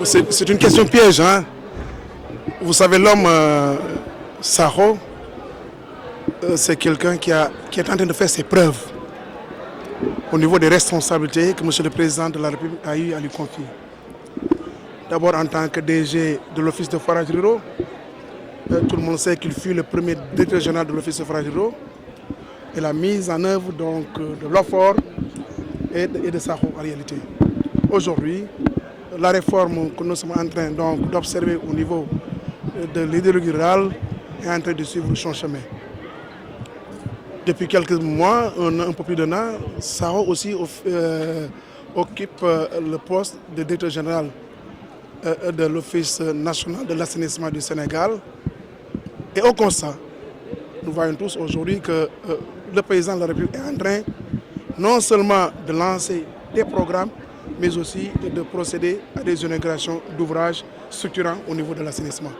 C'est une question piège. Hein. Vous savez, l'homme Sakho, c'est quelqu'un qui est en train de faire ses preuves au niveau des responsabilités que M. le Président de la République a eu à lui confier. D'abord en tant que DG de l'Office de forage ruraux, tout le monde sait qu'il fut le premier directeur général de l'Office de forage ruraux et la mise en œuvre donc, de l'OFOR et de Sakho en réalité. Aujourd'hui, la réforme que nous sommes en train d'observer au niveau de l'idéologie rurale est en train de suivre son chemin. Depuis quelques mois, un peu plus d'un an, Sakho aussi occupe le poste de directeur général de l'Office national de l'assainissement du Sénégal. Et au constat, nous voyons tous aujourd'hui que le président de la République est en train non seulement de lancer des programmes, mais aussi de procéder à des inaugurations d'ouvrages structurants au niveau de l'assainissement.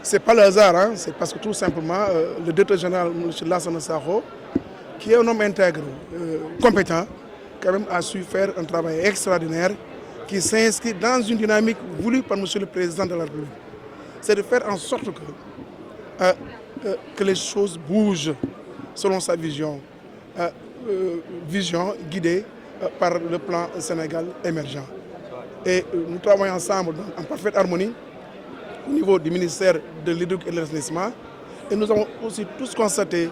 Ce n'est pas le hasard, hein, c'est parce que tout simplement le directeur général, M. Lassana Sakho, qui est un homme intègre, compétent, quand même a su faire un travail extraordinaire qui s'inscrit dans une dynamique voulue par M. le Président de la République. C'est de faire en sorte que les choses bougent selon sa vision, vision guidée par le plan Sénégal émergent. Et nous travaillons ensemble en parfaite harmonie au niveau du ministère de l'Hydraulique et de l'assainissement. Et nous avons aussi tous constaté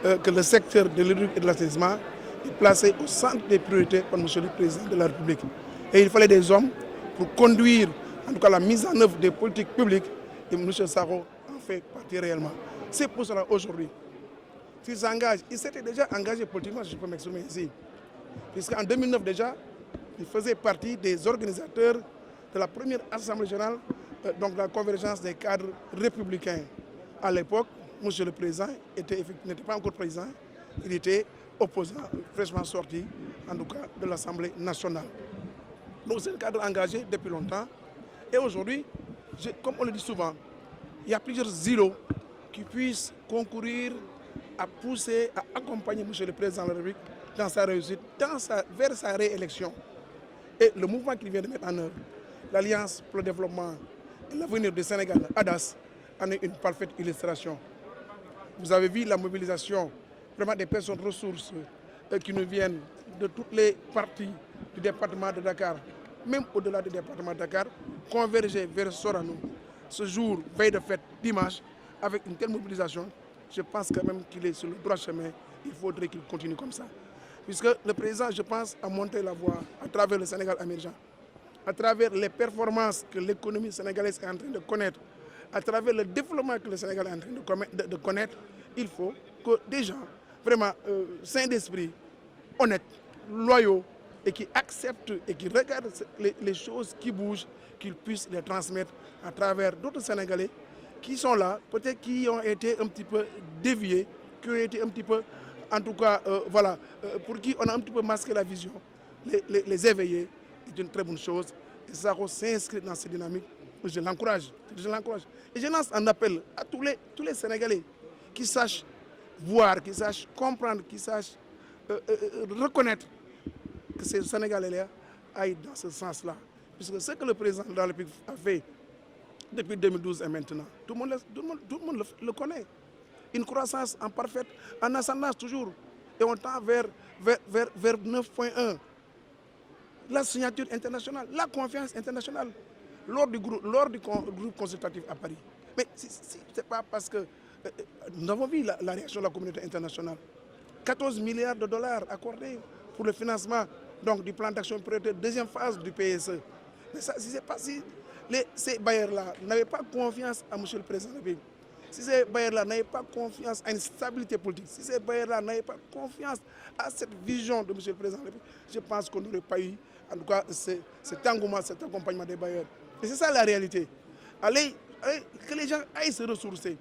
que le secteur de l'hydraulique et de l'assainissement est placé au centre des priorités par M. le Président de la République. Et il fallait des hommes pour conduire en tout cas la mise en œuvre des politiques publiques et M. Sakho en fait partie réellement. C'est pour cela aujourd'hui qu'il s'engage. Il s'était déjà engagé politiquement, si je peux m'exprimer ici. Puisqu'en 2009 déjà, il faisait partie des organisateurs de la première Assemblée générale, donc la convergence des cadres républicains. À l'époque, M. le Président n'était pas encore président, il était opposant, fraîchement sorti, en tout cas, de l'Assemblée nationale. Donc c'est un cadre engagé depuis longtemps. Et aujourd'hui, comme on le dit souvent, il y a plusieurs îlots qui puissent concourir à pousser, à accompagner M. le Président de la République dans sa réussite, vers sa réélection. Et le mouvement qu'il vient de mettre en œuvre, l'Alliance pour le développement et l'avenir du Sénégal, ADAS, en est une parfaite illustration. Vous avez vu la mobilisation vraiment des personnes ressources qui nous viennent de toutes les parties du département de Dakar, même au-delà du département de Dakar, converger vers Sorano. Ce jour, veille de fête, dimanche, avec une telle mobilisation, je pense quand même qu'il est sur le droit chemin. Il faudrait qu'il continue comme ça. Puisque le président, je pense, a monté la voie à travers le Sénégal émergent, à travers les performances que l'économie sénégalaise est en train de connaître, à travers le développement que le Sénégal est en train de connaître. Il faut que des gens vraiment sains d'esprit, honnêtes, loyaux, et qui acceptent et qui regardent les choses qui bougent, qu'ils puissent les transmettre à travers d'autres Sénégalais qui sont là, peut-être qui ont été un petit peu déviés, qui ont été un petit peu, en tout cas, voilà, pour qui on a un petit peu masqué la vision. Les éveiller est une très bonne chose. Et Sakho s'inscrit dans cette dynamique. Je l'encourage. Et je lance un appel à tous les Sénégalais qui sachent voir, qui sachent comprendre, qui sachent reconnaître que ces Sénégalais-là aillent dans ce sens-là. Puisque ce que le président de la République a fait depuis 2012 et maintenant, tout le monde le connaît. Une croissance en ascendance toujours. Et on tend vers 9,1. La signature internationale, la confiance internationale lors du groupe consultatif à Paris. Mais ce n'est pas parce que nous avons vu la réaction de la communauté internationale. 14 milliards de dollars accordés pour le financement donc, du plan d'action prioritaire, deuxième phase du PSE. Mais ça, si ces bailleurs-là n'avaient pas confiance à M. le Président de la République, si ces bailleurs-là n'avaient pas confiance à une stabilité politique, si ces bailleurs-là n'avaient pas confiance à cette vision de M. le Président de la République, je pense qu'on n'aurait pas eu, en tout cas, cet engouement, cet accompagnement des bailleurs. Et c'est ça la réalité. Que les gens aillent se ressourcer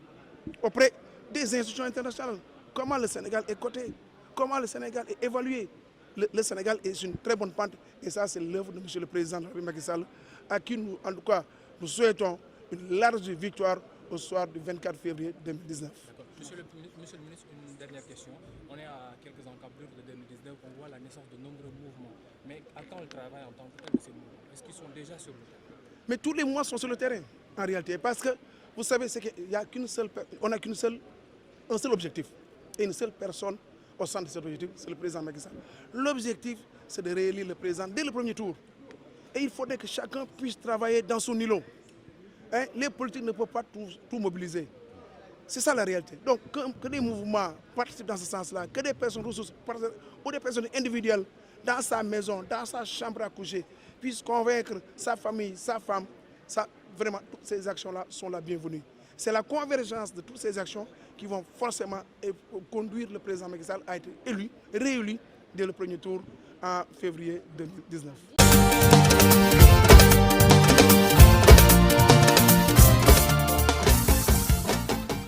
auprès des institutions internationales. Comment le Sénégal est coté, comment le Sénégal est évalué. Le Sénégal est sur une très bonne pente et ça, c'est l'œuvre de M. le Président de la République Macky Sall, à qui nous, en tout cas, nous souhaitons une large victoire au soir du 24 février 2019. Monsieur le ministre, une dernière question. On est à quelques encablures de 2019, on voit la naissance de nombreux mouvements. Mais attend le travail en tant que tel de ces mouvements? Est-ce qu'ils sont déjà sur le terrain? Mais tous les mois sont sur le terrain, en réalité. Parce que, vous savez, on n'a un seul objectif. Et une seule personne au centre de cet objectif, c'est le président Macky Sall. L'objectif, c'est de réélire le président dès le premier tour. Et il faudrait que chacun puisse travailler dans son îlot. Hein? Les politiques ne peuvent pas tout mobiliser. C'est ça la réalité. Donc, que des mouvements participent dans ce sens-là, que des personnes ressources ou des personnes individuelles dans sa maison, dans sa chambre à coucher, puissent convaincre sa famille, sa femme, vraiment, toutes ces actions-là sont la bienvenue. C'est la convergence de toutes ces actions qui vont forcément conduire le président Macky Sall à être réélu dès le premier tour en février 2019.